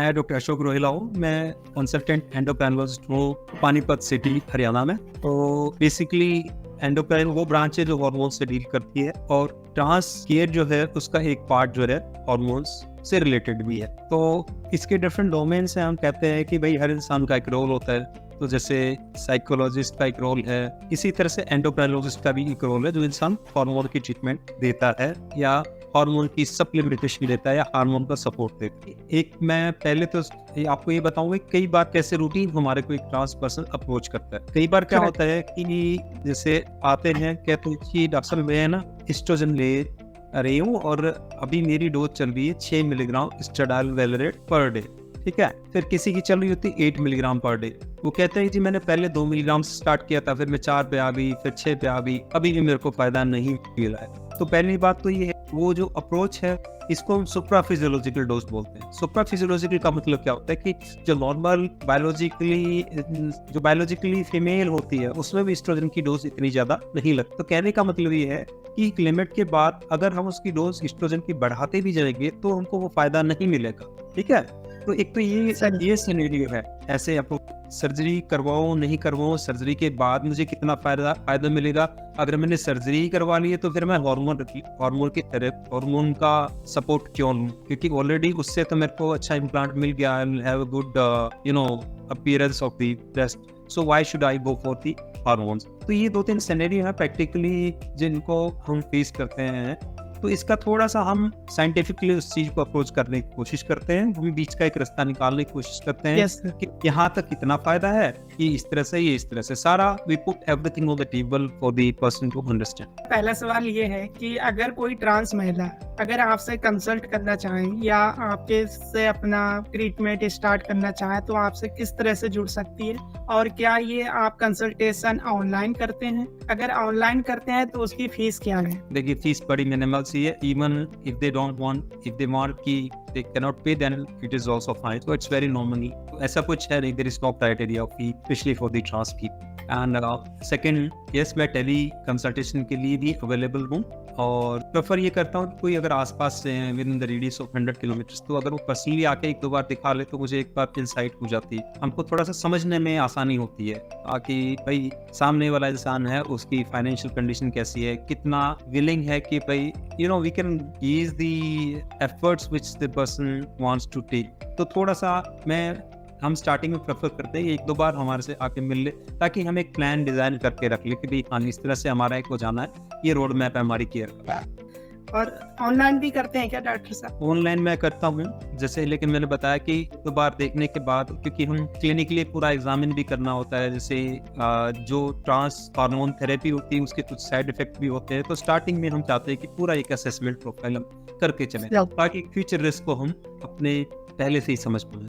मैं डॉक्टर अशोक रोहिला हूँ। मैं कंसल्टेंट एंडोक्राइनोलॉजिस्ट हूँ पानीपत सिटी हरियाणा में। तो बेसिकली एंडोक्राइन वो ब्रांच है जो हार्मोन से डील करती है, और ट्रांस केयर जो है उसका एक पार्ट जो है हार्मोन्स से रिलेटेड भी है। तो इसके डिफरेंट डोमेन्स हैं। हम कहते हैं कि भाई हर इंसान का एक रोल होता है। तो जैसे साइकोलॉजिस्ट का एक रोल है, इसी तरह से एंडोक्राइनोलॉजिस्ट का भी एक रोल है जो इंसान हार्मोन की ट्रीटमेंट देता है या हार्मोन की सप्लीमेंटेशन देता है या हार्मोन का सपोर्ट देता है। एक मैं पहले तो आपको ये बताऊंगा कई बार कैसे रूटीन हमारे को एक ट्रांस पर्सन अप्रोच करता है। कई बार क्या होता है कि जैसे आते हैं कहते हैं कि डॉक्टर साहब मैं ना एस्ट्रोजन ले रही हूँ और अभी मेरी डोज चल रही है 6 मिलीग्राम एस्ट्राडाइल वैलोरेट पर डे, ठीक है। फिर किसी की चल रही होती है 8 मिलीग्राम पर डे। वो कहते हैं जी मैंने पहले 2 मिलीग्राम से स्टार्ट किया था, फिर मैं 4 पे आ गई, फिर 6 पे आ गई, अभी भी मेरे को फायदा नहीं मिला है। तो पहली बात तो ये है, वो जो अप्रोच है इसको हम सुप्राफिजियोलॉजिकल डोज बोलते हैं। सुप्राफिजियोलॉजिकल का मतलब क्या होता है कि जो नॉर्मल बायोलॉजिकली फीमेल होती है उसमें भी एस्ट्रोजन की डोज इतनी ज्यादा नहीं लगती। तो कहने का मतलब ये है कि एक लिमिट के बाद अगर हम उसकी डोज एस्ट्रोजन की बढ़ाते भी जाएंगे तो हमको वो फायदा नहीं मिलेगा, ठीक है। तो एक तो ये सिनेरियो है। ऐसे आपको सर्जरी करवाओ नहीं करवाओ, सर्जरी के बाद मुझे कितना फायदा मिलेगा। अगर मैंने सर्जरी करवा ली है तो फिर मैं हार्मोन का सपोर्ट क्यों लूं, क्योंकि ऑलरेडी उससे तो मेरे को अच्छा इम्प्लांट मिल गया, I will have a good appearance of the breast, so why should I go for the hormones. तो ये 2-3 सिनेरियो है प्रैक्टिकली जिनको हम फेस करते हैं। तो इसका थोड़ा सा हम साइंटिफिकली उस चीज को अप्रोच करने की कोशिश करते हैं, वो भी बीच का एक रास्ता निकालने की कोशिश करते हैं कि यहाँ तक कितना फायदा है, कि इस तरह से, ये इस तरह से, सारा we put everything on the table for the person to understand. पहला सवाल ये है कि अगर कोई ट्रांस महिला अगर आपसे कंसल्ट करना चाहें या आपके से अपना ट्रीटमेंट स्टार्ट करना चाहे तो आपसे किस तरह से जुड़ सकती है, और क्या ये आप कंसल्टेशन ऑनलाइन करते हैं? अगर ऑनलाइन करते हैं तो उसकी फीस क्या है? देखिए फीस बड़ी मिनिमल सी है। इवन इफ दे वांट कि they cannot pay, then it is also fine. So it's very normally, ऐसा कुछ है नहीं, there is no criteria of fee, especially for the trans people. And second, yes, मैं tele consultation के लिए भी available हूँ, और प्रेफर ये करता हूँ कि कोई अगर आसपास से है with in the radius of 100 kilometre, तो अगर वो पर्सनली आके 1-2 बार दिखा ले तो मुझे एक बार इंसाइट हो जाती है, हमको थोड़ा सा समझने में आसानी होती है कि भाई सामने वाला इंसान है, उसकी फाइनेंशियल कंडीशन कैसी है, कितना विलिंग है कि भाई we can use the efforts which the person wants to take. तो थोड़ा सा हम स्टार्टिंग में प्रेफर करते हैं 1-2 बार हमारे से आके मिल ले, ताकि हम एक प्लान डिजाइन करके रख ले कि भाई हाँ इस तरह से हमारा एक हो जाना है, ये रोड मैप है हमारी केयर का। और ऑनलाइन भी करते हैं क्या डॉक्टर साहब? ऑनलाइन मैं करता हूँ जैसे, लेकिन मैंने बताया कि 2 बार देखने के बाद, क्योंकि हम क्लिनिकली पूरा एग्जामिन भी करना होता है, जैसे जो ट्रांस हार्मोन थेरेपी होती है उसके कुछ साइड इफेक्ट भी होते हैं। तो स्टार्टिंग में हम चाहते हैं कि पूरा एक असेसमेंट प्रोफाइल हम करके चलें, ताकि फ्यूचर रिस्क को हम अपने पहले से ही समझ पाए।